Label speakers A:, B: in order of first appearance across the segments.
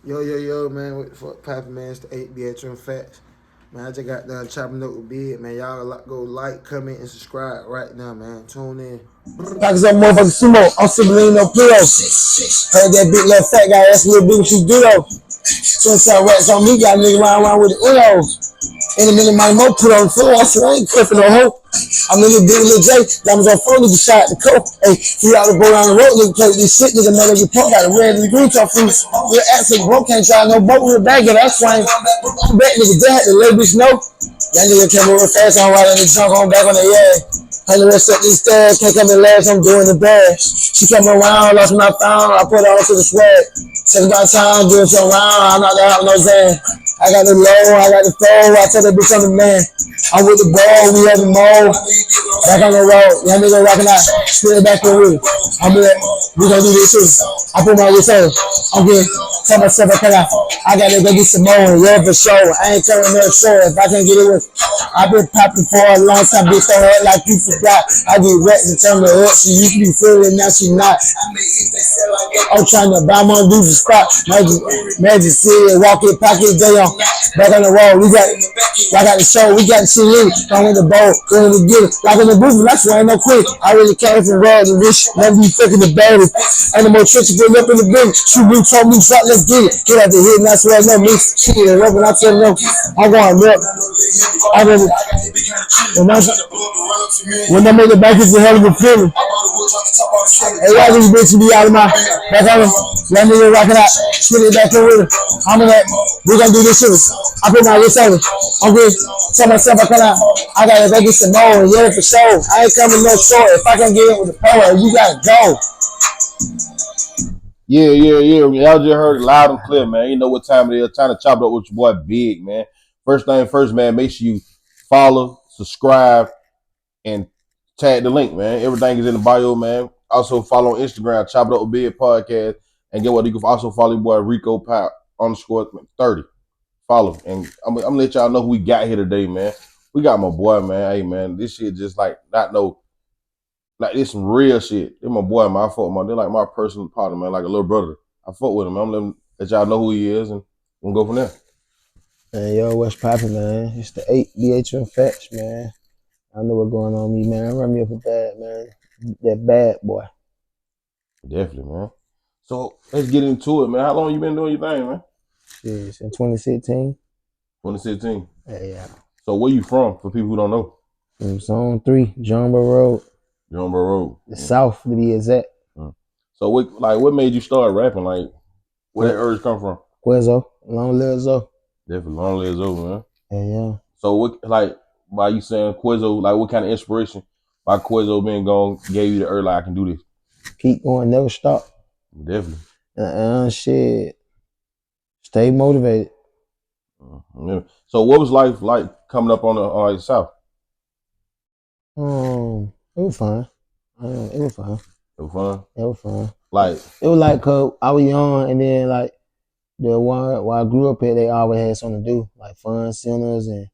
A: Yo, man, what the fuck poppin', man? It's the 8BHM Facts. Man, I just got done chopping up with Big, man. Y'all go like, comment, and subscribe right now, man. Tune in.
B: Like some motherfucking sumo. I'm sipping no pillow. Heard that big little fat guy. That's a little bit what you do though. 27 rats on me. Got a nigga round with the Uno. In a minute, my mo put on the floor. I said, I ain't clipping no hoe. I'm in the big little J. Diamonds on phone, nigga shot the coat. Hey, flew out the boat on the road, nigga play with this shit, nigga know that your punk got a red and the green top fruit. Real accent, bro, can't try no boat with a bag of that swing. I'm back, nigga, that, the little bitch know. That nigga came over fast, I'm riding the trunk, on back on the yard. Honey, rest up these stairs, can't come in last, I'm doing the bad. She come around, lost my phone, I put her on to the swag. Take about time, do it some round, I'm not out, no Zan. I got the low, I got the flow, I tell that bitch I'm the man. I'm with the ball, we having more. Back on the road, young nigga rocking out, spit it back for real. I'm like, we gon' do this too. I put my wrist on, I'm good. Tell myself I cut out. I gotta go get some more, yeah, for sure. I ain't coming no show if I can't get it with. I've been popping for a long time, bitch, throw her like you forgot. I get wrecked and turn her up, she used to be feeling, now she not. I'm trying to buy my dudes a spot. Magic City, walk in, pocket, day on. Back on the road, I got the show, we got the shit in. I'm in the boat, going to get it. Like in the booth, that's why I ain't no quick. I really came from rags and rich, never be fucking the baddest. Ain't no more tricks to get up in the building. Shoot me, told me, shot, let's get it. Get out the hit, and that's where I know me. Shit, and up, and I tell them, I'm going up. I really, when I made it back, it's a hell of a feeling. Hey, why these bitches be out of my back on them? Let me rocking out, spit it back in with it. I'm in that, we gonna do this shit. I put my wrist on it. I'm good. Tell myself I come out. I gotta go get some more, yeah, for sure. I ain't coming no short. If I can get in with the power, you gotta go.
C: Yeah. Y'all just heard it loud and clear, man. You know what time it is. Time to chop it up with your boy Big, man. First thing first, man, make sure you follow, subscribe, and tag the link, man. Everything is in the bio, man. Also follow on Instagram, Chop It Up with Big Podcast. And get what? You can also follow your boy Rico Pop underscore 30. Follow. And I'm gonna let y'all know who we got here today, man. We got my boy, man. Hey, man, this shit just like not no like this some real shit. They're my boy, man. I fuck with my. They're like my personal partner, man. Like a little brother. I fuck with him. I'm letting let y'all know who he is, and we'll go from there.
B: Man, yo, what's poppin', man? It's the 8BHM Facts, man. I know what's going on with me, man. Run me up a bad, man. That bad boy.
C: Definitely, man. So let's get into it, man. How long you been doing your thing, man?
B: Shit, in 2016.
C: 2016.
B: Yeah.
C: So where you from? For people who don't know,
B: From Zone 3, Jumbo Road,
C: Jumbo Road.
B: the South to be exact.
C: Mm. So what made you start rapping? Like where that urge come from?
B: Quezzo, Long Live Zo.
C: Definitely long lives over, man.
B: Yeah.
C: So what like by you saying Quizzo, like what kind of inspiration by Quizzo being gone gave you the urge like I can do this?
B: Keep going, never stop.
C: Definitely.
B: Shit. Stay motivated.
C: Yeah. So what was life like coming up on the South?
B: It was fun. It was fun.
C: It was fun.
B: It was fun.
C: Like
B: It was like, cause I was young, and then like the one where I grew up at, they always had something to do, like fun centers, and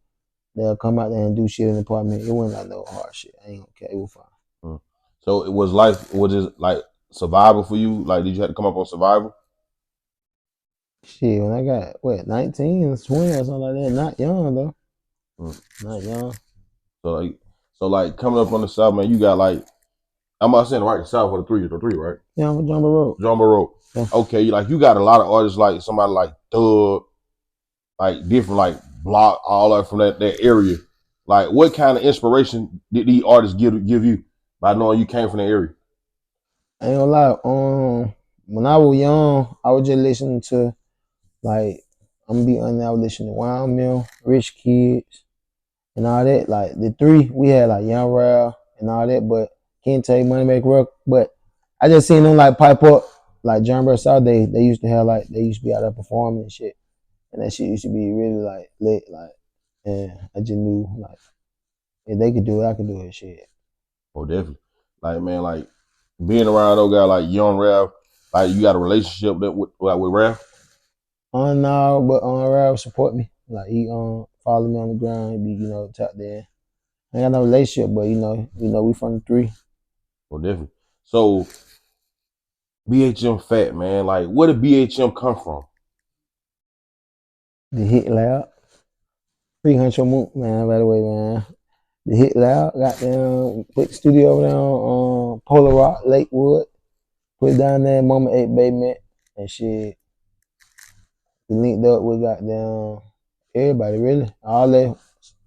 B: they'll come out there and do shit in the apartment. It wasn't like no hard shit. I ain't gonna care. It was fun.
C: so it was life was it like survival for you? Like did you have to come up on survival?
B: Shit, when I got what 19 or 20 or something like that, not young though,
C: Mm.
B: not young.
C: So like coming up on the South, man, you got like I'm not saying right the South for the three, right?
B: Yeah, I'm from Jumbo Road.
C: Jumbo Road.
B: Yeah.
C: Okay, you got a lot of artists like somebody like Thug, like different like block all up from that area. Like what kind of inspiration did these artists give you by knowing you came from the area?
B: I ain't gonna lie. When I was young, I was just listening to like I'm gonna be honest, I was listening to Wild Mill, Rich Kids, and all that. Like the three, we had like Young Ralph and all that, but can't take Money Make Rock. But I just seen them like pipe up, like John Burr South. They used to have like they used to be out there performing and shit, and that shit used to be really like lit. Like, and I just knew like if they could do it, I could do it. Shit.
C: Oh, definitely. Like man, like being around those guys like Young Ralph, like you got a relationship that with Ralph.
B: No, but Ralph support me. Like he follow me on the ground. He be top there. I ain't got no relationship, but we from the three.
C: Oh, definitely. So BHM fat man, like where did BHM come from?
B: The hit loud. Free Huncho Mook, man, by the way, man. The hit loud, got them, put the studio over there on Polar Rock, Lakewood. Put it down there, Mama 8 Basement, and shit. We linked up with goddamn everybody, really. All that,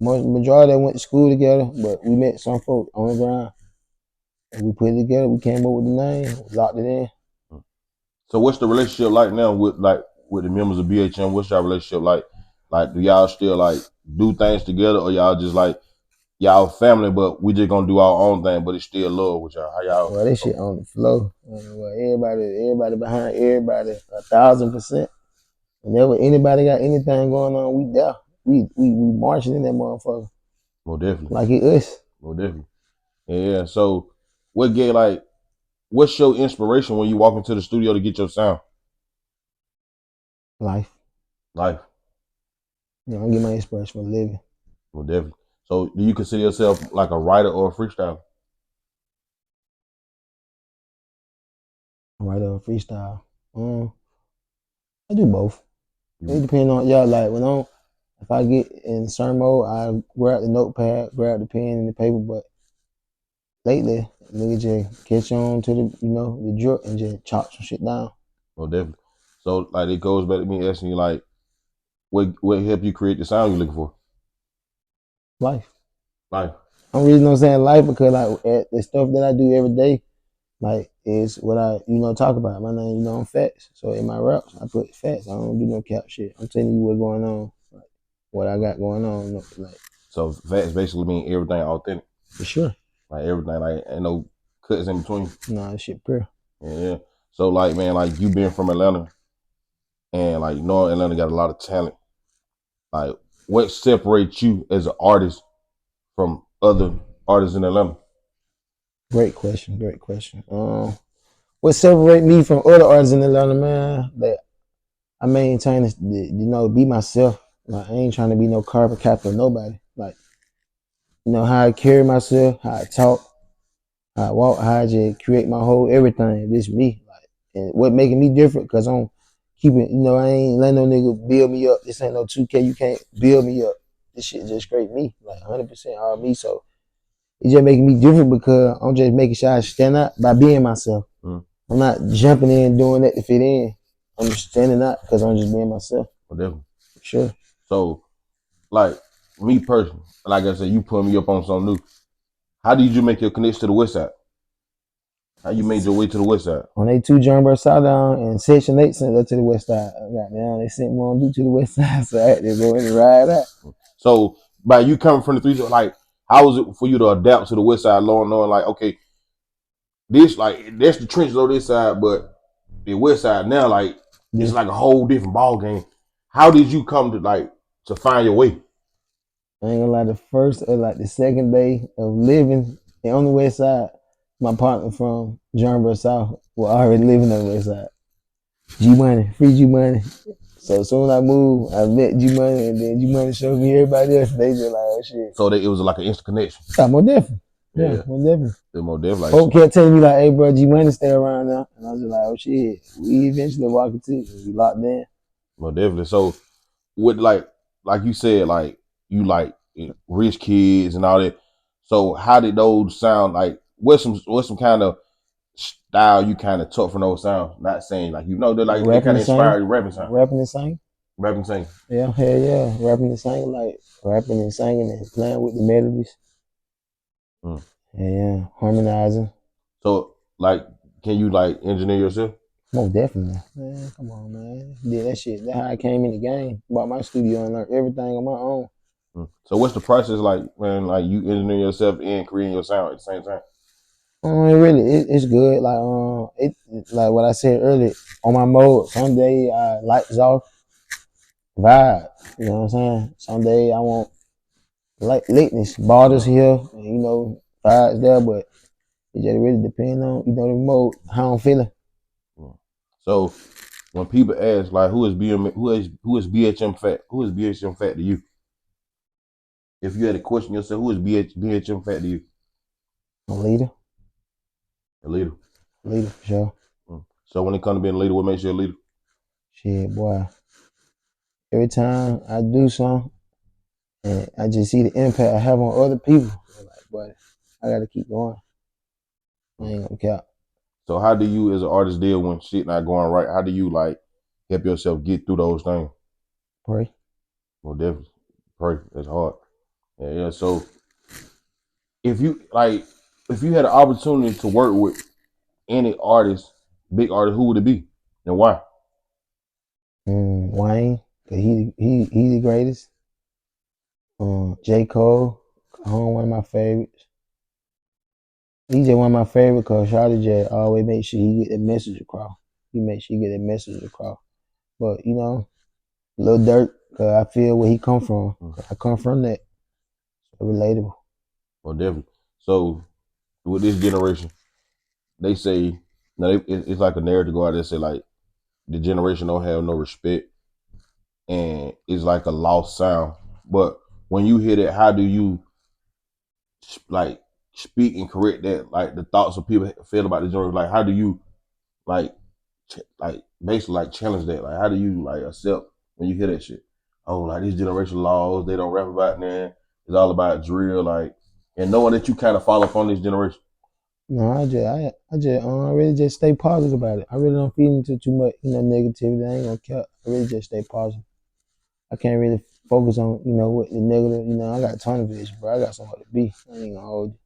B: majority of them went to school together, but we met some folks on the ground. And we put it together, we came up with the name, locked it in.
C: So what's the relationship like now with the members of BHM? What's your relationship like? Like, do y'all still like do things together, or y'all just like y'all family, but we just gonna do our own thing, but it's still love with y'all? How y'all?
B: Well, this shit on the flow. Well, everybody behind everybody, 1,000%. Whenever anybody got anything going on, we there. We marching in that motherfucker.
C: More definitely.
B: Like it us.
C: More definitely. Yeah. So what's your inspiration when you walk into the studio to get your sound?
B: Life.
C: Life.
B: You know, I get my inspiration from living.
C: More definitely. So do you consider yourself like a writer or a freestyler?
B: Right on freestyle. I do both. It depends on y'all. Like if I get in certain mode, I grab the notepad, grab the pen and the paper. But lately, nigga just catch on to the drip and just chop some shit down.
C: More definitely. So like it goes back to me asking you like, what helped you create the sound you're looking for?
B: Life.
C: Life.
B: I'm really not saying life because like the stuff that I do every day, like is what I talk about. My name, I'm facts. So in my raps, I put facts. I don't do no cap shit. I'm telling you what's going on, like what I got going on. Like
C: So facts basically mean everything authentic.
B: for sure.
C: Like everything, like ain't no cuts in between.
B: Nah, this shit pure.
C: Yeah. So like man, like you being from Atlanta and like knowing Atlanta got a lot of talent. Like what separates you as an artist from other artists in Atlanta?
B: Great question. Great question. What separate me from other artists in Atlanta, man? That I maintain is, be myself. Like I ain't trying to be no carbon copy of nobody. Like how I carry myself, how I talk, how I walk, how I just create my whole everything. This me. Like, and what making me different? Cause I'm keeping. I ain't letting no nigga build me up. This ain't no 2K. You can't build me up. This shit just straight me. Like 100% all me. So it's just making me different because I'm just making sure I stand out by being myself. I'm not jumping in doing that to fit in. I'm just standing out because I'm just being myself.
C: Well, definitely.
B: Sure.
C: So, like me personally, like I said, you put me up on something new. How did you make your connection to the West Side? How you made your way to the West Side?
B: On A2 John South down and Section 8 sent up to the West Side. Goddamn, they sent me on due to the West Side, so I had to go in and ride out.
C: So, by you coming from the three, like, how was it for you to adapt to the West Side, knowing like, okay, that's the trenches on this side, but the West Side now, like, it's like a whole different ball game. How did you come to find your way?
B: I ain't gonna lie, the first or like the second day of living on the West Side, my partner from John South was already living on the West Side. G Money, free G Money. So as soon as I moved, I met G Money, and then G Money showed me everybody else. They just like, oh shit.
C: So it was like an instant connection.
B: Yeah, more definitely. Yeah, more definitely.
C: More definitely. Like,
B: folk kept telling me like, "Hey, bro, G Money stay around now," and I was just like, "Oh shit, we eventually walk into we locked in."
C: More definitely. So with like you said, like you like rich kids and all that. So how did those sound? Like what's some kind of style you kind of took from those sounds? Not saying like they're like they kind of inspired you rapping sound.
B: Rapping and singing.
C: Rapping and singing.
B: Yeah, hell yeah. Rapping and singing, like rapping and singing and playing with the melodies. Yeah, harmonizing.
C: So like can you like engineer yourself?
B: Most definitely. Man, come on, man. Did that shit. That's how I came in the game. Bought my studio and learned everything on my own.
C: So what's the process like when like you engineer yourself and creating your sound at the same time?
B: It's good. Like like what I said earlier on my mode. Some day lights off, vibe. You know what I'm saying? Some day I want lateness, borders here, and vibes there. But it just really depends on the mode, how I'm feeling.
C: So when people ask like who is BHM Fat? Who is BHM Fat to you? If you had to question yourself, who is BHM Fat to you?
B: A leader.
C: A leader.
B: Leader for sure.
C: So when it comes to being a leader, what makes you a leader?
B: Shit, boy. every time I do something, and I just see the impact I have on other people. I'm like, boy, I gotta keep going. I ain't gonna cap.
C: So how do you as an artist deal when shit not going right? How do you like help yourself get through those things?
B: Pray.
C: Well, definitely pray. That's hard. Yeah. So if you had an opportunity to work with any artist, big artist, who would it be and why?
B: Wayne, cause he the greatest. J. Cole, one of my favorites. He's just one of my favorite because Shawty J always make sure he get the message across. He make sure he get the message across. But Lil Durk, cause I feel where he come from. I come from that. So relatable.
C: Well, definitely. So with this generation, they say now it's like a narrative go out there say like the generation don't have no respect and it's like a lost sound. But when you hear that, how do you like speak and correct that like the thoughts of people feel about the generation? Like how do you like like basically like challenge that? Like how do you like accept when you hear that shit? Oh, like these generation laws, they don't rap about that. It's all about drill, like and knowing that you kind of fall upon this generation.
B: No, I really just stay positive about it. I really don't feed into too much, negativity. I ain't gonna care. I really just stay positive. I can't really focus on, what the negative. I got a ton of vision, bro. I got somewhere to be. I ain't gonna hold you.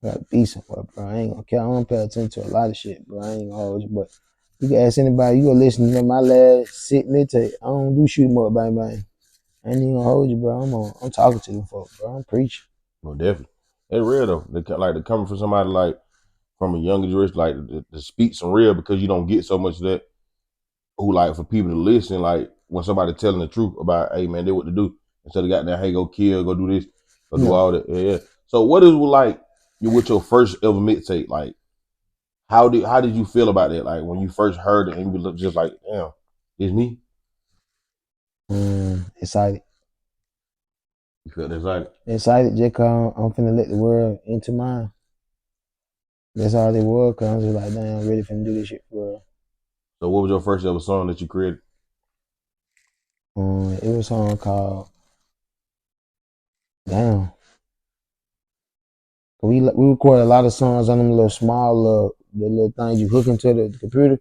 B: I gotta be somewhere, bro. I ain't gonna care. I don't pay attention to a lot of shit, bro. I ain't gonna hold you, but you can ask anybody. You go listen to my last sit mid-tape. I don't do shoot 'em up, bang bang. I ain't even gonna hold you, bro. I'm talking to them folks, bro. I'm preaching.
C: Well, definitely, it's real though. They coming from somebody like from a younger generation, like to speak some real because you don't get so much of that. Who like for people to listen, like when somebody telling the truth about, hey man, they what to do instead of got there, hey go kill, go do this, go do
B: Yeah.
C: all that. Yeah. So what is like you with your first ever mixtape? Like how did you feel about that? Like when you first heard it and you look just like, damn, it's me.
B: Excited.
C: You felt excited.
B: Excited just cause I'm finna let the world into mine. That's all it was, cause I'm just like, damn, I'm ready finna do this shit for real.
C: So what was your first ever song that you created?
B: It was a song called Damn. We recorded a lot of songs on them little small the little things you hook into the computer.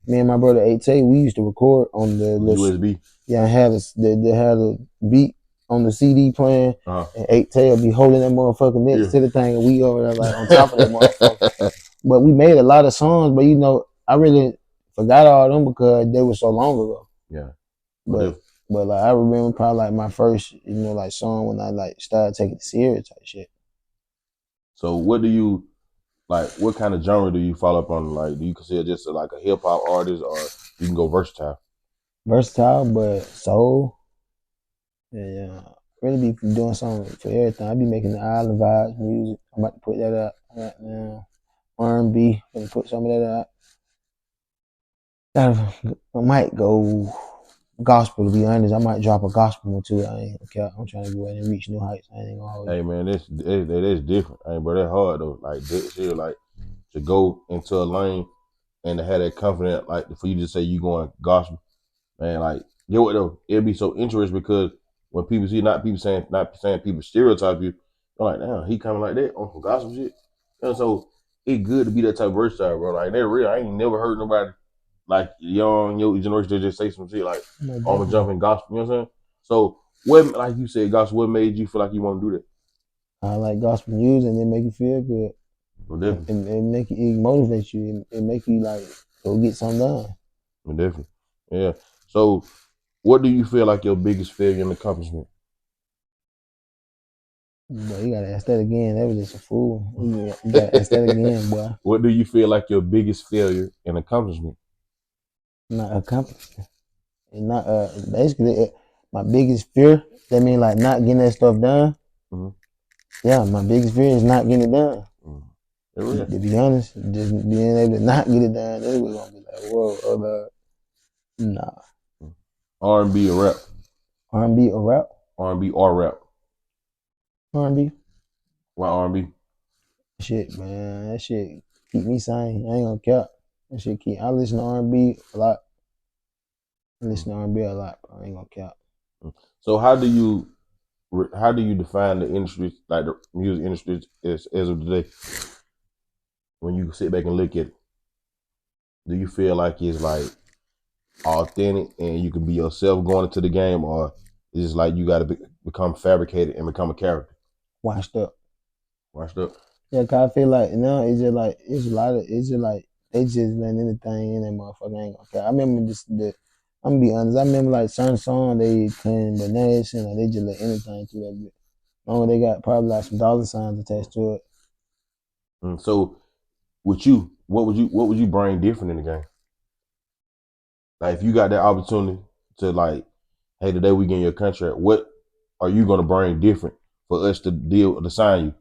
B: Me and my brother A.T. we used to record on the little
C: USB.
B: yeah, they had a beat on the CD playing, and A.T. will be holding that motherfucker next to the thing, and we over there like on top of that motherfucker. But we made a lot of songs, but I really forgot all them because they were so long ago.
C: Yeah.
B: But like I remember probably like my first, like song when I like started taking it serious type shit.
C: So what do you like? What kind of genre do you follow up on? Like, do you consider just like a hip hop artist, or you can go versatile?
B: Versatile, but soul. Yeah. Really be doing something for everything. I be making the island vibes music. I'm about to put that out right now. R&B, gonna put some of that out. I might go gospel, to be honest. I might drop a gospel one too. I ain't okay. I'm trying to go ahead and reach new heights. I ain't gonna hold you.
C: Hey man, that's different. Hey, bro, that's hard though. Like this shit, like to go into a lane and to have that confidence, like for you to say you going gospel, man. Like, get what though? It'd be so interesting because when people see not saying people stereotype you, they're like, damn, he coming like that on some gospel shit. And so it good to be that type of versatile, bro. Like they're real. I ain't never heard nobody like young your generation that just say some shit like, oh, I'm gonna jump in gospel. You know what I'm saying? So what, like you said, gospel, what made you feel like you want to do that?
B: I like gospel music and it make you feel good.
C: Well, definitely.
B: It make you, it motivates you. It make you like go get something done.
C: Well, definitely. Yeah. So what do you feel like your biggest failure and accomplishment?
B: Boy, you gotta ask that again. That was just a fool. You gotta ask that again, boy.
C: What do you feel like your biggest failure and accomplishment?
B: Not accomplishment. And not basically my biggest fear. That mean like not getting that stuff done.
C: Mm-hmm.
B: Yeah, my biggest fear is not getting it done.
C: Mm-hmm.
B: To be honest, just being able to not get it done, that's what's gonna be like, whoa, nah.
C: R&B or rap?
B: R&B or rap?
C: R&B or rap?
B: R&B.
C: Why R&B?
B: Shit, man, that shit keep me sane. I ain't gonna cap. That shit I listen to R&B a lot. I listen to R&B a lot, bro. I ain't gonna count.
C: So how do you define the industry, like the music industry, as of today? When you sit back and look at it, do you feel like it's like authentic and you can be yourself going into the game, or is it like you got to become fabricated and become a character?
B: Washed up.
C: Washed up.
B: Yeah, cause I feel like now it's a lot of it's just like they just letting anything in that motherfucker. I ain't gonna count. I remember I'm gonna be honest. I remember like certain songs they couldn't, but now it's like they just let anything through that bit. Long as they got probably like some dollar signs attached to it.
C: So with you, what would you bring different in the game? Like if you got that opportunity to like, hey, today we getting your contract, what are you gonna bring different for us to sign you?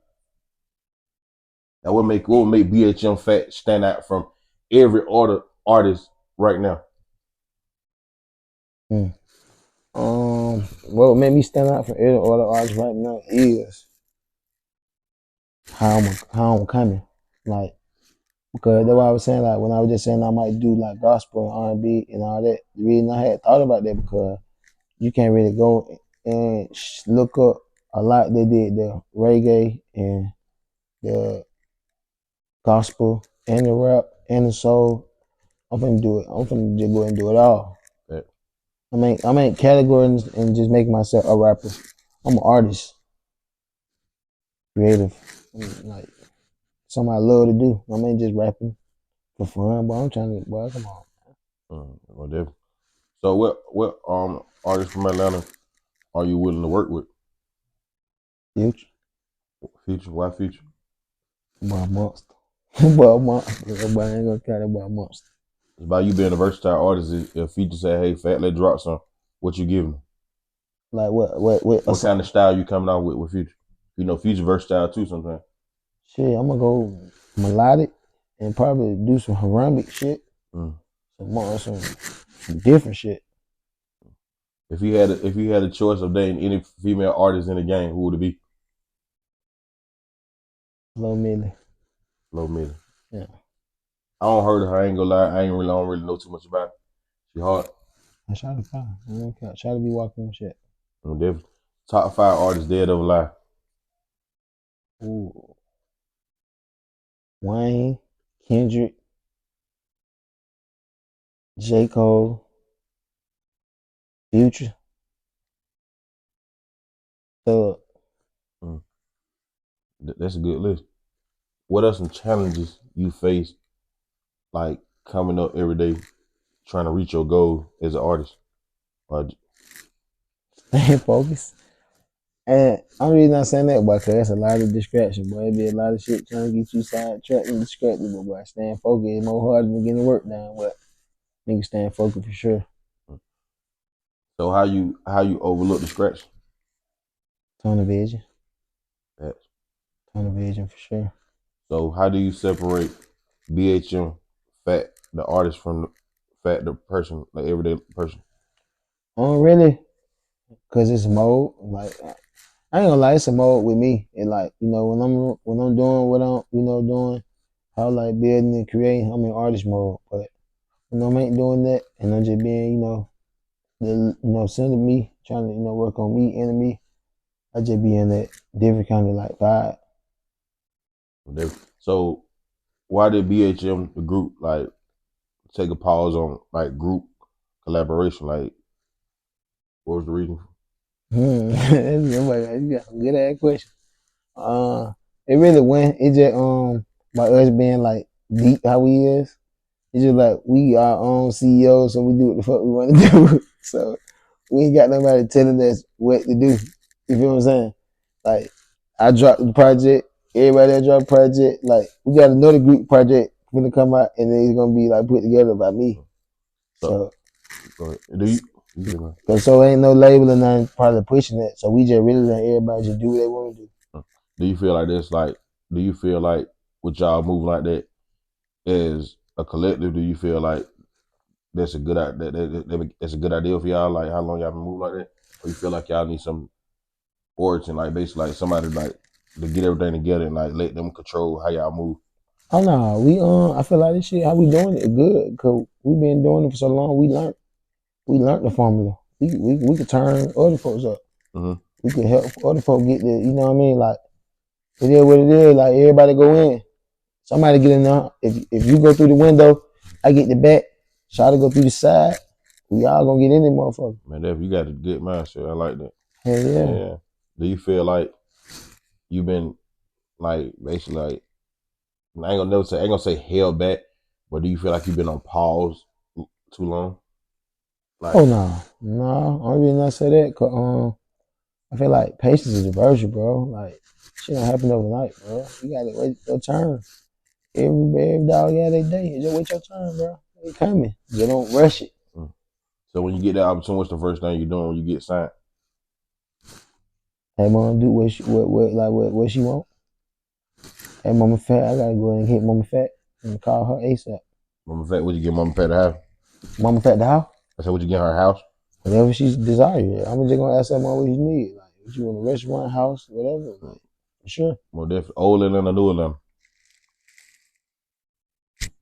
C: Now what would make BHM Fat stand out from every other artist right now?
B: Hmm. What made me stand out from every other artists right now is how I'm coming. Like because that's what I was saying. Like when I was just saying I might do like gospel and R&B and all that. The reason I had thought about that because you can't really go and look up a lot. They did the reggae and the gospel and the rap and the soul. I'm finna do it. I'm finna just go and do it all.
C: Yeah.
B: I ain't categories and just make myself a rapper. I'm an artist, creative, like something I love to do. I ain't just rapping for fun, but I'm trying to. Boy, come on,
C: Whatever. So what artists from Atlanta are you willing to work with?
B: Future,
C: Future, why Future?
B: boy, monster, boy, monster. Boy, I ain't gonna count that boy, monster.
C: It's about you being a versatile artist. If Future say, "Hey, Fat, let's drop some," what you giving them?
B: Like what?
C: What kind of style you coming out with Future? You know, Future versatile too sometimes.
B: Shit, I'm gonna go melodic and probably do some Harambic shit,
C: Mm.
B: some different shit.
C: If you had a choice of dating any female artist in the game, who would it be?
B: Low Millie.
C: Low Millie.
B: Yeah.
C: I don't heard of her. I ain't gonna lie. I don't really know too much about her. She hard.
B: I try to find. I don't care. Try to be walking on shit.
C: Definitely. Top 5 artists dead or alive.
B: Ooh. Wayne, Kendrick, J. Cole, Future, Thug.
C: Mm. That's a good list. What are some challenges you face, like coming up every day, trying to reach your goal as an artist? Or,
B: Staying focused. And I'm really not saying that, boy, because that's a lot of distraction, boy. It be a lot of shit trying to get you sidetracked and distracted, but boy, staying focused is more harder than getting the work done, but nigga staying focused for sure.
C: so how you overlook the scratch?
B: Tunnel vision.
C: That.
B: Tunnel vision for sure.
C: So how do you separate BHM Fat the artist from Fat the person, like everyday person?
B: Really, because it's mode. Like, I ain't gonna lie, it's a mode with me. And like, when I'm doing what I'm, doing, how like building and creating, I'm in artist mode. But when I ain't doing that and I'm just being, sending me, trying to, work on me and me, I just be in that different kind of like vibe.
C: So why did BHM the group like take a pause on like group collaboration? Like, what was the reason?
B: You got a good ass question. It really went. It just by us being like deep how we is. It's just like we our own CEOs, so we do what the fuck we want to do. So we ain't got nobody telling us what to do. You feel what I'm saying? Like I dropped the project, everybody that dropped the project. Like we got another group project gonna come out, and then it's gonna be like put together by me.
C: So,
B: So,
C: go ahead. Do you
B: cause so ain't no label and nothing probably pushing that. So we just really let everybody just do what they want to do.
C: do you feel like this? Like, do you feel like with y'all moving like that as a collective? Do you feel like that's a good idea? That's a good idea for y'all. Like, how long y'all been moving like that? Or you feel like y'all need some origin, like basically like somebody like to get everything together and like let them control how y'all move?
B: Oh no, I feel like this shit how we doing it good. Cause we been doing it for so long, we learned. we learned the formula. We could turn other folks up.
C: Mhm.
B: We could help other folks get the, you know what I mean? Like, it is what it is. Like, everybody go in. Somebody get in there. If you go through the window, I get the back. Try to go through the side. We all gonna get in there, motherfucker.
C: Man, Def, you got a good mindset. I like that.
B: Hell yeah.
C: Yeah. Do you feel like you've been like basically like I ain't gonna say held back, but do you feel like you've been on pause too long? Like,
B: Oh no. Only reason I say that, cause I feel like patience is a virtue, bro. Like, shit don't happen overnight, bro. You gotta wait your turn. Every dog got their day. Just wait your turn, bro. It coming. You don't rush it.
C: so when you get that opportunity, what's the first thing you're doing when you get signed?
B: Hey, mom, do what she want. Hey, Mama Fat, I gotta go ahead and hit Mama Fat and call her ASAP.
C: Mama Fat, would you get Mama Fat a house?
B: Mama Fat the house,
C: I said, would you get her a house?
B: whatever she desires. I'm just gonna ask that mom what she need. Like, what you want, a restaurant, house, whatever. Like, sure.
C: Well, definitely old Atlanta, new Atlanta.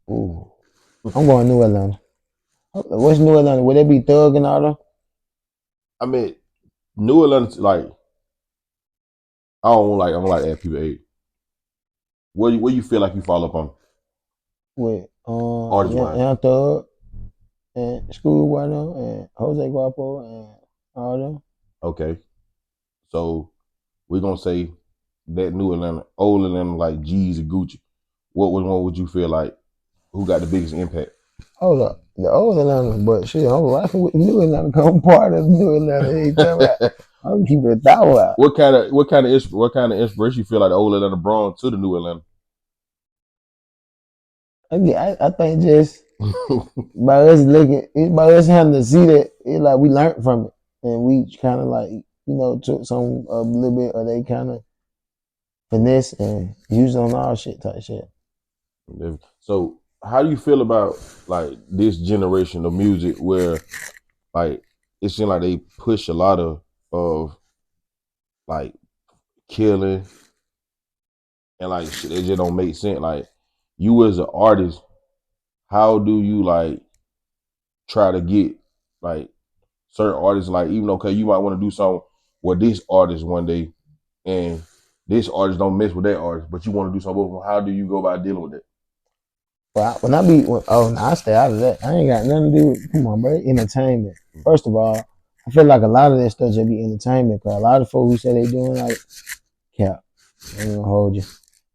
B: Ooh, I'm going New Atlanta. What's New Atlanta? Would it be Thug and all that?
C: I mean, new Atlanta, like I don't like to ask people age. Where you feel like you fall up on
B: With
C: artist wise?
B: Young Thug and Schoolboy now and Jose Guapo and all them.
C: Okay, so we're gonna say that new Atlanta, old Atlanta, like G's and Gucci. What one would you feel like? Who got the biggest impact?
B: Hold up. The old Atlanta, but shit, I'm rocking with the new Atlanta. I'm part of the new Atlanta. Anytime I'm keeping it thou out.
C: what kind of inspiration you feel like the old Atlanta brought to the new Atlanta?
B: I think just by us looking, by us having to see that, it like we learned from it, and we kind of like took some a little bit of they kind of finesse and used on our shit type shit.
C: So how do you feel about like this generation of music where like it seems like they push a lot of like killing and like shit that just don't make sense. Like you as an artist, how do you like try to get like certain artists like even okay you might want to do something with this artist one day and this artist don't mess with that artist, but you want to do something with them. How do you go about dealing with it?
B: But I stay out of that. I ain't got nothing to do with. Come on, bro. Entertainment. First of all, I feel like a lot of that stuff just be entertainment. Cause a lot of folks who say they doing like cap, I ain't gonna hold you,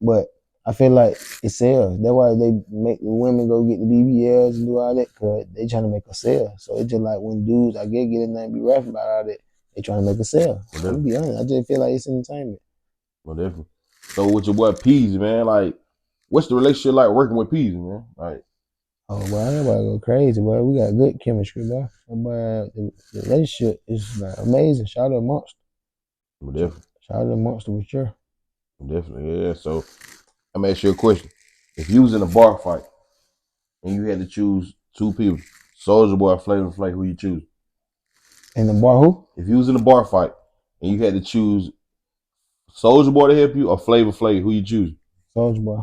B: but I feel like it sells. That's why they make the women go get the BBLs and do all that. Cause they trying to make a sale. So it's just like when dudes I get in there and be rapping about all that, they trying to make a sale. I'm gonna be honest. I just feel like it's entertainment.
C: Well, definitely. So with your boy Peasy, man, like what's the relationship like working with Peasy, man? Like,
B: Oh, boy, that boy go crazy, boy. We got good chemistry, boy. That boy, the relationship is like amazing. Shout out to Monster.
C: well, definitely,
B: Shout out to Monster with sure.
C: definitely, yeah. So I'm gonna ask you a question. If you was in a bar fight and you had to choose two people, Soldier Boy, Flavor Flav, who you choose?
B: And the bar who?
C: If you was in a bar fight and you had to choose Soldier Boy to help you or Flavor Flav, who you choose?
B: Soldier Boy.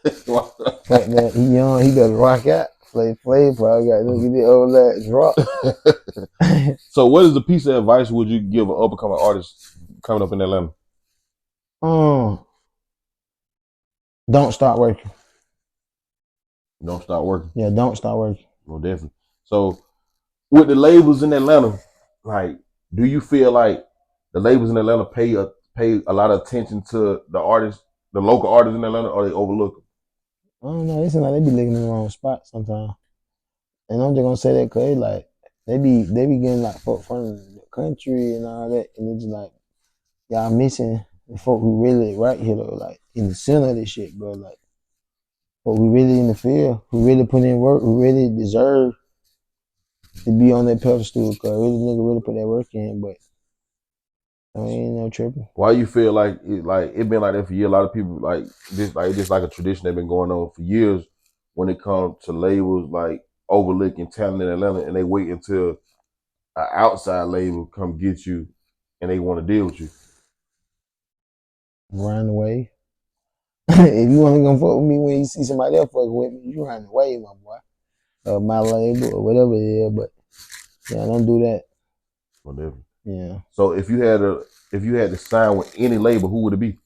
B: Fuck that. He young, he better rock out. Play, probably got to look at the old lads rock.
C: So what is the piece of advice would you give an up and coming artist coming up in Atlanta?
B: Don't start working.
C: Don't start working.
B: Yeah, don't start working.
C: Well, definitely. So with the labels in Atlanta, like, do you feel like the labels in Atlanta pay a lot of attention to the artists, the local artists in Atlanta, or they overlook them?
B: I don't know. It seems like they be looking in the wrong spot sometimes. And I'm just gonna say that because like they be getting like folk from the country and all that, and it's just like y'all missing the folk who really right here though, like in the center of this shit, bro. Like folk who really in the field, who really put in work, who really deserve to be on that pedestal, cause really nigga really put that work in, but I ain't no tripping.
C: Why you feel like it been like that for years? A lot of people like this like a tradition that been going on for years when it comes to labels like overlooking talent in Atlanta, and they wait until an outside label come get you and they want to deal with you.
B: Run away. If you wanna come fuck with me when you see somebody else fucking with me, you run away, my boy. My label or whatever it is, but Yeah, don't do that.
C: Well, definitely.
B: Yeah.
C: So if you had to sign with any label, who would it be?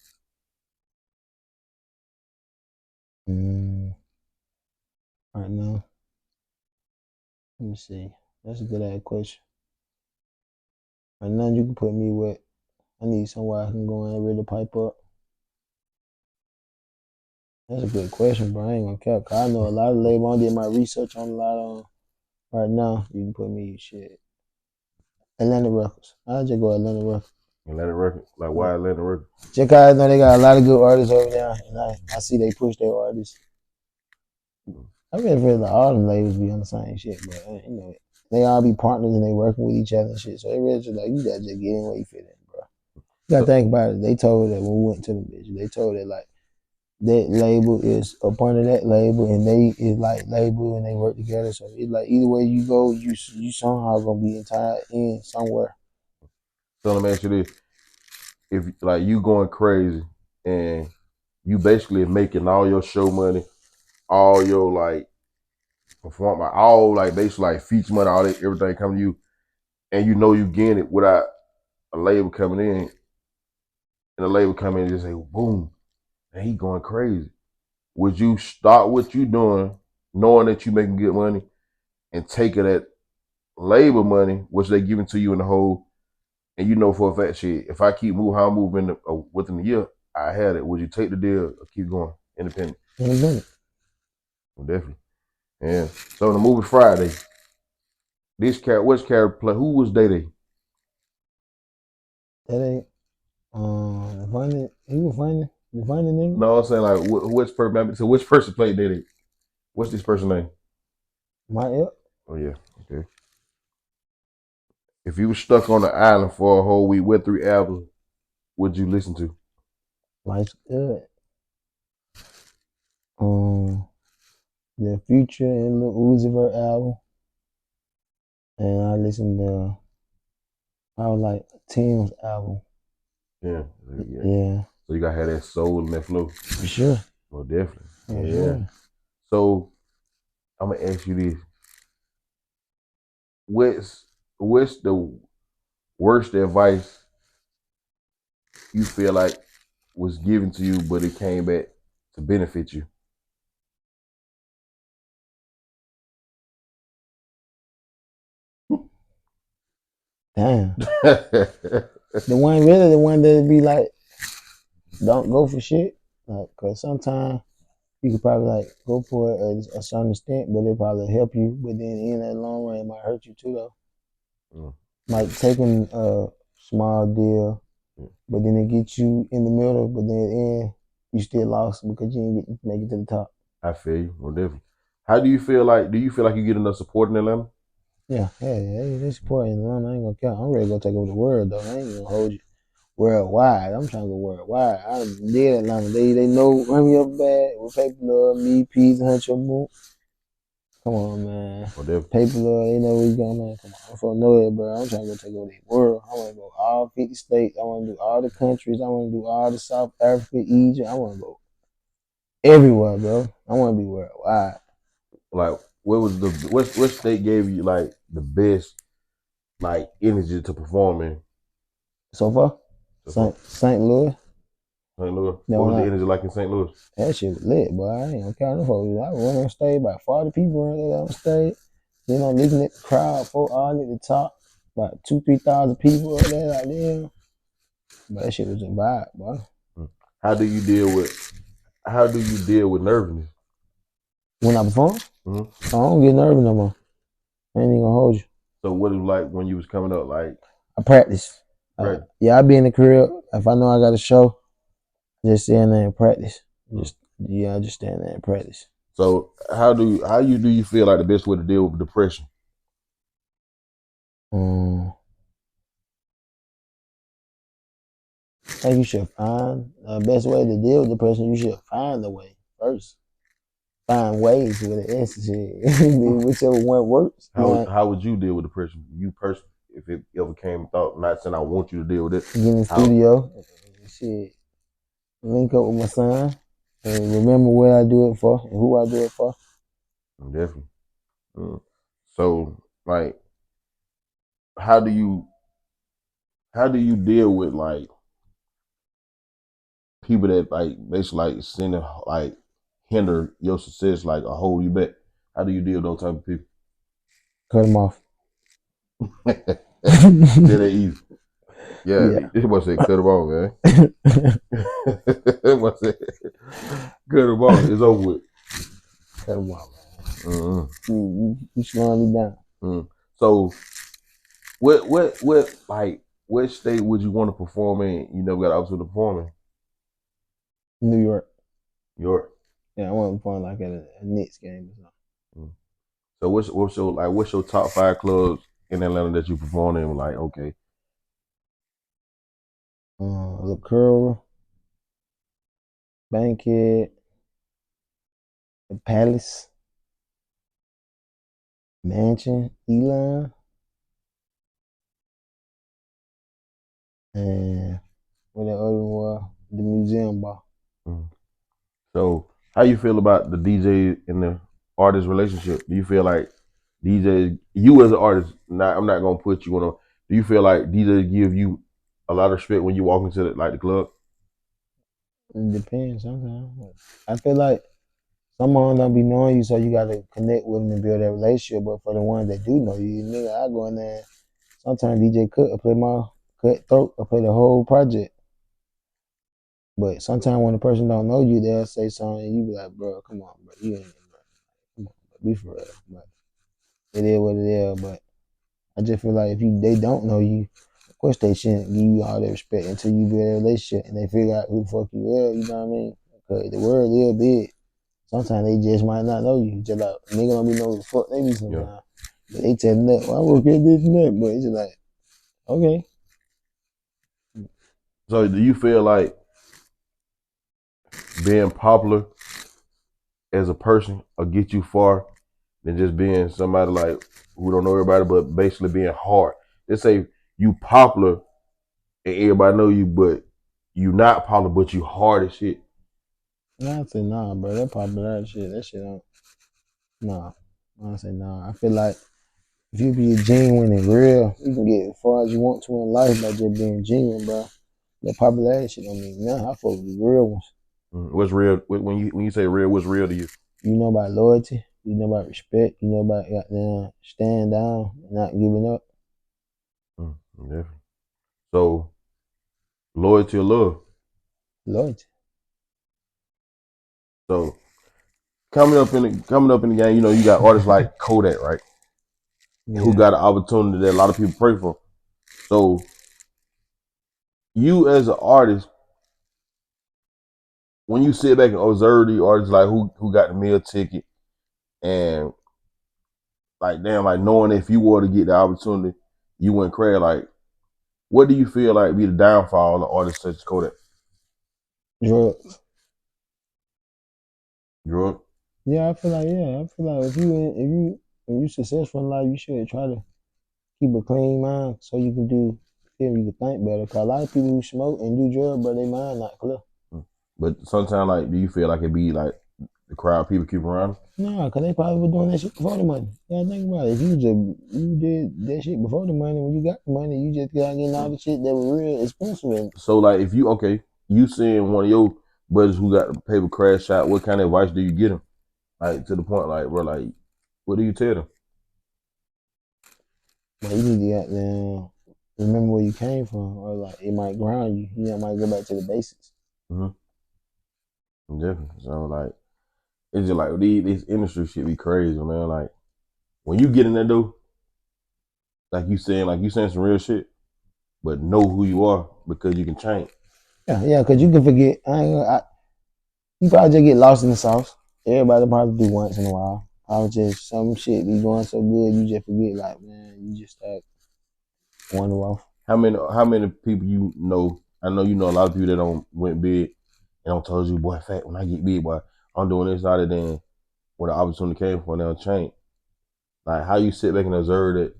B: Right now, let me see. That's a good ass question. Right now, you can put me with. I need somewhere I can go and really pipe up. That's a good question, bro. I ain't gonna cap. Cause I know a lot of label. I did my research on a lot of. Right now, you can put me shit. Atlanta Records. I'll just go Atlanta Records.
C: Atlanta Records. Like why Atlanta Records?
B: Just cause I know they got a lot of good artists over there, and I see they push their artists. I really feel like all them labels be on the same shit, but you know, they all be partners and they working with each other and shit. So it really just like you gotta just get in where you fit in, bro. You gotta think about it. They told that when we went to the bitch, they told that like that label is a part of that label and they is like label and they work together. So it's like either way you go, you somehow gonna be tied in somewhere.
C: So let me ask you this: if like you going crazy and you basically making all your show money, all your like perform, all like basically like feature money, all that everything coming to you, and you know you getting it without a label coming in, and the label coming in and just say boom, and he going crazy. Would you start what you doing, knowing that you making good money, and taking that labor money, which they giving to you in the whole, and you know for a fact, shit, if I keep moving how I'm moving within the year, I had it. Would you take the deal or keep going independent?
B: Independent.
C: Well, definitely. Yeah. So the movie Friday, which character play? Who was Day?
B: That ain't funny. He was funny. The funny nigga.
C: No, I'm saying like which person? So which person played Day? What's this person's name?
B: My ilk.
C: Oh yeah. Okay. If you were stuck on the island for a whole week, what 3 albums would you listen to?
B: Life's good. The Future and the Uzi Vert album, and I listened to I was like Tim's album.
C: Yeah.
B: Yeah.
C: So you gotta have that soul and that flow.
B: For sure.
C: Well, definitely.
B: For
C: Yeah.
B: sure.
C: So I'm gonna ask you this: what's the worst advice you feel like was given to you, but it came back to benefit you?
B: Damn. The one that be like, don't go for shit. Like, cause sometimes you could probably like go for it at a certain extent, but it probably help you. But then in that long run, it might hurt you too though. Like taking a small deal, but then it gets you in the middle, but then at the end, you still lost because you didn't get make it to the top.
C: I feel you. Well, definitely. How do you feel like? Do you feel like you get enough support in Atlanta?
B: Yeah, they support in Atlanta. I ain't gonna count. I'm ready to go take over the world though. I ain't gonna hold you. Worldwide. I'm trying to go worldwide. I did Atlanta. They know run me up bad with Paper Love, me, Peas, and Huncho Moon. Come on, man. Paper Love, they know where you going, man. Come on. I'm from nowhere, bro. I'm trying to go take over the world. I want to go all 50 states. I want to do all the countries. I want to do all the South Africa, Egypt. I want to go everywhere, bro. I want to be worldwide.
C: Like, what state gave you like the best like energy to perform in?
B: So far, St. Louis.
C: St. Louis. What was the energy like in St. Louis?
B: That shit was lit, boy. I ain't gonna count them folks. I run on stage, about 40 people running on stage. Then I'm looking at the crowd, folk all at the top, about 2,000-3,000 people up there, like damn. But that shit was a vibe, boy.
C: How do you deal with nervousness?
B: When I perform, I don't get nervous no more. I ain't even gonna hold you.
C: So what it was like when you was coming up? Like
B: I practice. I be in the crib. If I know I got a show, just stand there and practice. I just stand there and practice.
C: So how do you feel like the best way to deal with depression?
B: I think you should find the best way to deal with depression. You should find the way first. Find ways with an S, whichever one works.
C: How would you deal with depression? You personally, if it ever came thought, not saying I want you to deal with it.
B: Get in the studio, shit, link up with my son, and remember what I do it for and who I do it for.
C: Definitely. So, like, how do you deal with like people that like basically like send like hinder your success, like or hold you back? How do you deal with those type of people?
B: Cut them off.
C: That ain't easy. Yeah,
B: Yeah.
C: this must say cut them off, man. It must say cut them off. It's over with.
B: Cut them off.
C: Mm-hmm.
B: You slowing me down.
C: Mm. So what like what state would you want to perform in? You never got the opportunity to perform in?
B: New York.
C: York.
B: Yeah, I want to perform like at a Knicks game or something.
C: Mm. So what's your top 5 clubs in Atlanta that you perform in? Like, okay.
B: The Curl, Bankhead, the Palace, Mansion, Elon, and what that other one was, the Museum Bar.
C: Mm. So how you feel about the DJ and the artist relationship? Do you feel like DJs, you as an artist, I'm not gonna put you on a, do you feel like DJs give you a lot of respect when you walk into the club?
B: It depends sometimes. I feel like some of them don't be knowing you, so you got to connect with them and build that relationship. But for the ones that do know you, nigga, I go in there. Sometimes DJ cut or play my cut throat or play the whole project. But sometimes when the person don't know you, they'll say something and you be like, bro, come on, bro, you ain't, bro. Come on, bro, be for real. But it is what it is. But I just feel like if they don't know you, of course they shouldn't give you all that respect until you build a relationship and they figure out who the fuck you are. You know what I mean? Because the world is big. Sometimes they just might not know you. Just like nigga don't be know who the fuck they be
C: Yeah.
B: sometimes. But they tell them that, well, I work at this and that, but it's just like, okay.
C: So do you feel like being popular as a person will get you far than just being somebody like who don't know everybody, but basically being hard? Let's say you popular and everybody know you, but you not popular, but you hard as shit.
B: I say nah, bro. That popularity shit, that shit don't. Nah. I say nah. I feel like if you be genuine and real, you can get as far as you want to in life by just being genuine, bro. That popularity shit don't mean nothing. I fuck with the real ones.
C: What's real when you say real? What's real to you?
B: You know about loyalty. You know about respect. You know about goddamn stand down, not giving up.
C: Definitely. So loyalty or love.
B: Loyalty.
C: So coming up in the game, you know, you got artists like Kodak, right? Who
B: Yeah.
C: got an opportunity that a lot of people pray for. So you as an artist, when you sit back and observe the artists like who got the meal ticket and like damn, like knowing if you were to get the opportunity, you wouldn't crash. Like, what do you feel like be the downfall of artists such as Kodak?
B: Drugs.
C: Drug.
B: Yeah, I feel like if you when you successful in life, you should try to keep a clean mind so you can do feel you can think better. Cause a lot of people who smoke and do drugs, but their mind not clear.
C: But sometimes, like, do you feel like it be like the crowd people keep around?
B: Nah, cause they probably were doing that shit before the money. Yeah, think about it. If you did that shit before the money, when you got the money, you just got getting all the shit that was real expensive. And
C: So, like, if you okay, you seeing one of your brothers who got the paper crash out, what kind of advice do you get him? Like to the point, like, bro, like, what do you tell them?
B: man, you need to remember where you came from, or like it might ground you. You know, might go back to the basics.
C: Definitely. So, like, it's just like this industry shit be crazy, man. Like, when you get in there, though, like you saying some real shit, but know who you are because you can change.
B: Yeah, cause you can forget. You probably just get lost in the sauce. Everybody probably do once in a while. Probably just some shit be going so good you just forget. Like man, you just start wander off.
C: How many people you know? I know you know a lot of people that don't went big and don't told you, boy, fat when I get big, boy, I'm doing this other than where the opportunity came from, they'll change. Like how you sit back and observe it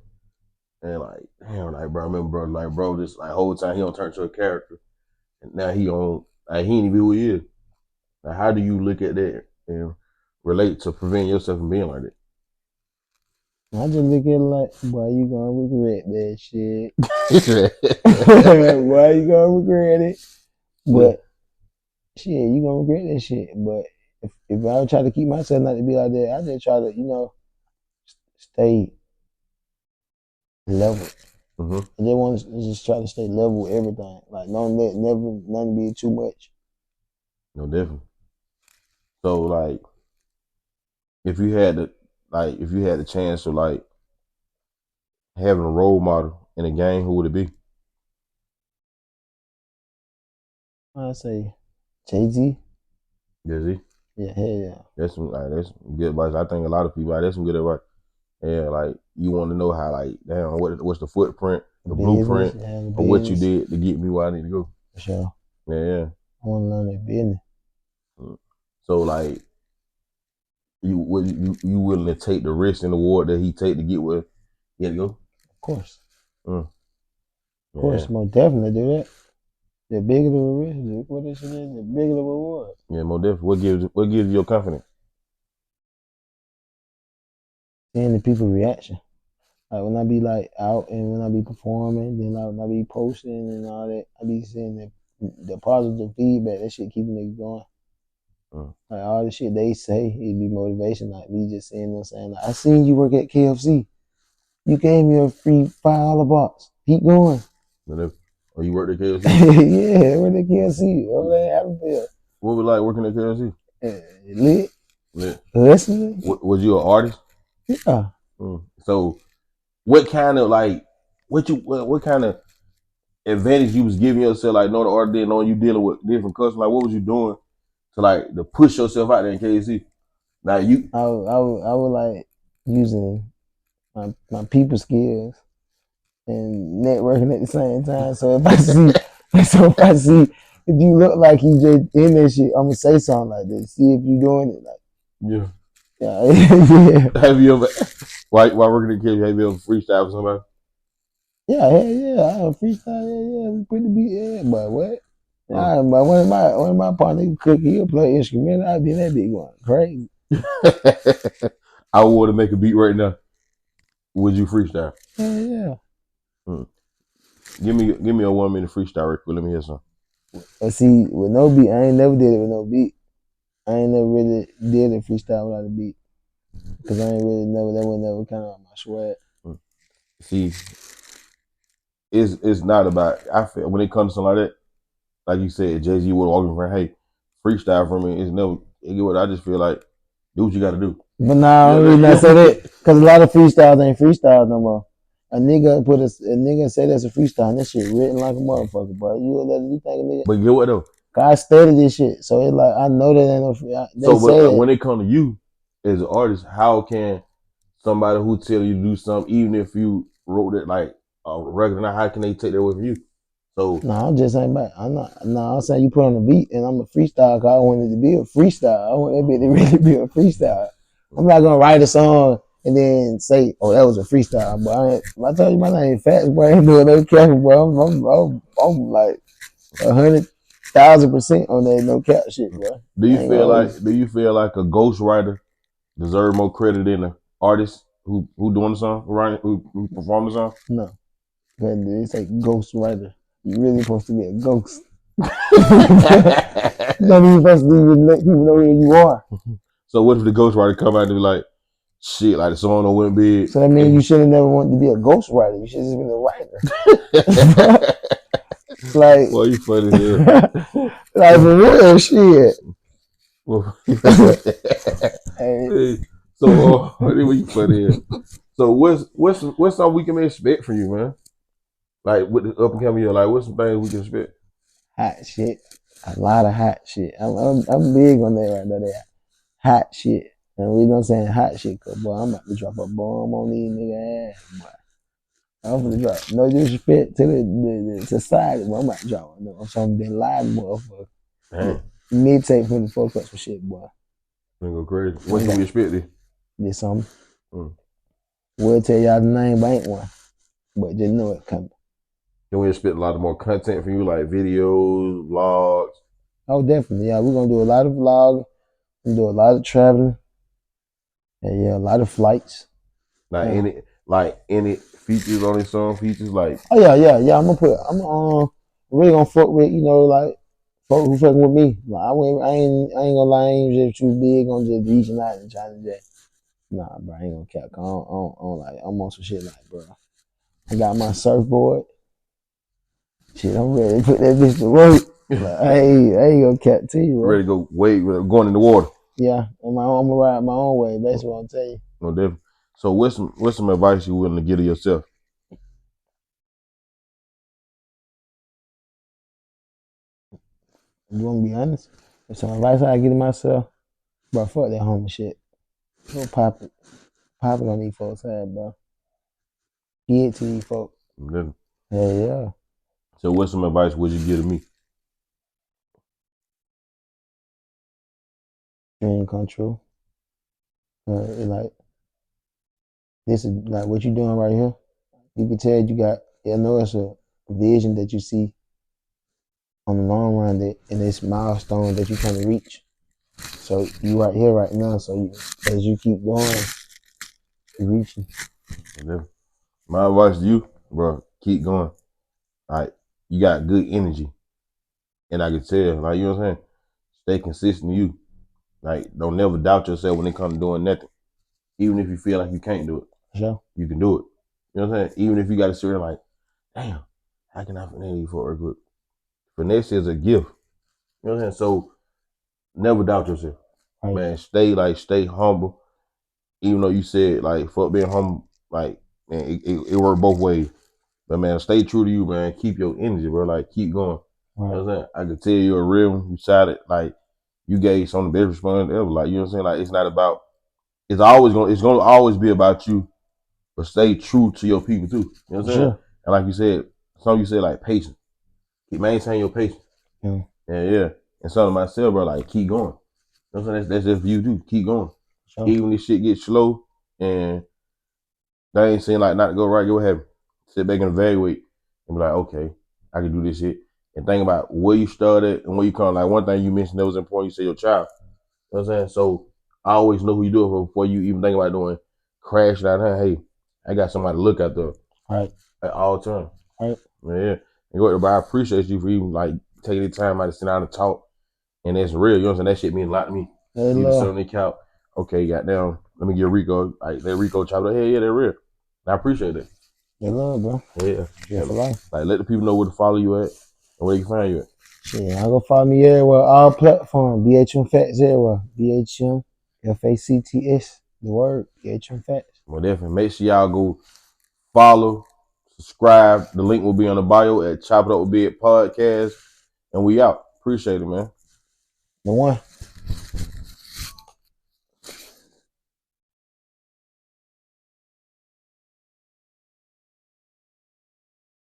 C: and like, damn, like bro, I remember bro, like bro, this like whole time he don't turn to a character. And now he on like he ain't even who he is. Like how do you look at that and relate to prevent yourself from being like that?
B: I just look at it like, boy, you gonna regret that shit. Boy, you gonna regret it. But shit, you gonna regret that shit. But if I would try to keep myself not to be like that, I just try to, stay level.
C: Mm-hmm.
B: I just want to just try to stay level with everything. Like don't let never nothing be too much.
C: No, definitely. So like, if you had the chance to like having a role model in a game, who would it be?
B: I say Jay-Z.
C: Jay-Z.
B: Yeah, hell yeah.
C: That's good advice. I think a lot of people that's some good advice. Yeah, like you want to know how like damn what's the footprint, the
B: Business,
C: blueprint
B: yeah, the
C: of what you
B: business.
C: did to get me where I need to go.
B: For sure.
C: Yeah.
B: I want to learn that business.
C: So like you willing to take the risk and the award that he take to get where he had to go?
B: Of course.
C: Mm.
B: Of course, most definitely do that. The bigger the risk, what this shit is, the bigger the reward.
C: Yeah, most definitely. What gives you your confidence?
B: Seeing the people reaction. Like when I be like out and when I be performing, then like when I be posting and all that, I be seeing the positive feedback. That shit keeping niggas going. Like all the shit they say, it be motivation. Like me just seeing them saying, like, I seen you work at KFC. You gave me a free $5 box. Keep going.
C: Oh, you worked at KFC?
B: Yeah, worked at KFC over there in Haverfield.
C: What was it like working at KFC?
B: Lit.
C: Listening. Was you an artist?
B: Yeah.
C: So, what kind of like, what kind of advantage you was giving yourself? Like, know the artist didn't know you dealing with different customers. Like, what was you doing to push yourself out there in KFC? Now you,
B: I would like using my people skills and networking at the same time. So if I see if you look like you just in that shit, I'm gonna say something like this. See if you doing it. Like, yeah.
C: Yeah. Have you ever while working at KFC, have you ever freestyle for somebody?
B: Yeah, hell yeah. I have freestyle, yeah. We put the beat, yeah, but what? But one of my partners cook, he'll play instrumental. I'd be in that big one. Crazy.
C: I want to make a beat right now. Would you freestyle?
B: Yeah.
C: Give me a 1 minute freestyle real quick. Let me hear some.
B: But see, with no beat, I ain't never did it with no beat. I ain't never really did a freestyle without a beat. Cause I ain't really that was never kind of my swag.
C: See, it's not about. I feel when it comes to something like that, like you said, Jay-Z would walk in front, hey, freestyle for me. It's never. What I just feel like, do what you got to do.
B: But nah, I not say that because a lot of freestyles ain't freestyle no more. A nigga say that's a freestyle and that shit written like a motherfucker, but you think a nigga.
C: But get what though?
B: I studied this shit, so it's like I know that ain't no.
C: So, when it comes to you as an artist, how can somebody who tell you to do something, even if you wrote it like a regular, how can they take that away from you? So
B: no, I'm just saying, but I'm saying you put on a beat and I'm a freestyle because I want it to be a freestyle. I want that bit to really be a freestyle. I'm not gonna write a song and then say, "Oh, that was a freestyle." But I told you my name Fats, boy. I ain't doing no cap, bro. I'm like 100,000% on that no cap shit, bro.
C: Do you feel like a ghostwriter deserve more credit than an artist who doing the song, who perform the song?
B: No, because it's like ghostwriter. You really supposed to be a ghost. Not even supposed to even let people know who you are.
C: So what if the ghostwriter come out and be like, shit, like the song don't went big?
B: So that means you should have never wanted to be a ghostwriter. You should have just been a writer. Like,
C: well, you funny there.
B: Like for real shit.
C: Well, hey, so you funny here. So what's something we can expect from you, man? Like with the up and coming year, like what's some things we can expect?
B: Hot shit. A lot of hot shit. I'm big on that right there. That hot shit. And we don't saying hot shit, cause boy, I'm about to drop a bomb on these nigga ass, boy. I'm gonna drop no disrespect to the society, but I'm about to drop some Bin Laden motherfucker.
C: Damn.
B: Mid-tape for the fuck up some shit, boy.
C: Go crazy. What can we expect this?
B: This something. We'll tell y'all the name, but ain't one. But just know it coming.
C: Can we expect a lot of more content from you, like videos, vlogs?
B: Oh, definitely. Yeah, we're gonna do a lot of vlogging. We do a lot of traveling. And yeah, a lot of flights.
C: Any features on his song, features like
B: Oh yeah. I'm really gonna fuck with like folk who fucking with me. Like, I ain't gonna lie, I ain't just too big on just reaching out and trying to just. Nah, bro, I ain't gonna cap. I'm on some shit like, bro. I got my surfboard. Shit, I'm ready to put that bitch to work. Like, I ain't gonna cap to you, bro.
C: ready to go going in the water.
B: Yeah, I'm gonna ride my own way. That's what I'm telling you.
C: No different. So what's some advice you willing to give to yourself?
B: You wanna be honest? If some advice I give to myself, bro, fuck that homie shit. Go pop it. Pop it on these folks' head, bro. Get it to these folks.
C: No different.
B: Hell yeah.
C: So what's some advice would you give to me?
B: Dream come true. Like this is like what you doing right here. You can tell you got. I know it's a vision that you see on the long run that and this milestone that you're trying to reach. So you right here right now. So as you keep going, you reaching.
C: No different. My advice to you, bro, keep going. Like you got good energy. And I can tell, like you know what I'm saying? Stay consistent to you. Like don't never doubt yourself when it comes to doing nothing. Even if you feel like you can't do it,
B: Sure.
C: you can do it. You know what I'm saying? Even if you got to sit there like, damn, how can I finesse these for a good? Finesse is a gift. You know what I'm saying? So never doubt yourself.
B: Right.
C: Man, stay humble. Even though you said like fuck being humble, like man, it worked both ways. But man, stay true to you, man. Keep your energy, bro. Like keep going.
B: Right.
C: You know what I'm saying? I can tell you're a real one. You decided like you gave some of the best response ever. Like, you know what I'm saying? Like it's not about it's gonna always be about you, but stay true to your people too. You know what I'm saying?
B: Sure.
C: And like you said, some of you said like patience. Keep maintain your patience.
B: Yeah.
C: Yeah. And some of myself, bro, like keep going. You know what I'm saying? That's just for you too. Keep going.
B: Sure.
C: Even when this shit gets slow and they ain't seem like not to go right, go ahead. Sit back and evaluate and be like, okay, I can do this shit. And think about where you started and where you come. Like one thing you mentioned that was important, you said your child. You know what I'm saying? So I always know who you do it for before you even think about doing crash down here. Hey, I got somebody to look at there.
B: Right.
C: At all times.
B: Right.
C: Yeah. But I appreciate you for even like taking the time out to sit down and talk. And that's real. You know what I'm saying? That shit means a lot to me.
B: Hey,
C: Even
B: love.
C: sitting on the couch, okay, goddamn, let me get Rico. Like let Rico chop it. Hey, yeah, they're real. And I appreciate that.
B: They love, bro.
C: Yeah.
B: Yeah, for life.
C: Like let the people know where to follow you at and where they can find you at.
B: Shit, I go follow me everywhere, all platforms. BHM Facts everywhere. BHM FACTS. The word BHM Facts.
C: Well, definitely make sure y'all go follow, subscribe. The link will be on the bio at Chop It Up With Big Podcast. And we out. Appreciate it, man.
B: The one.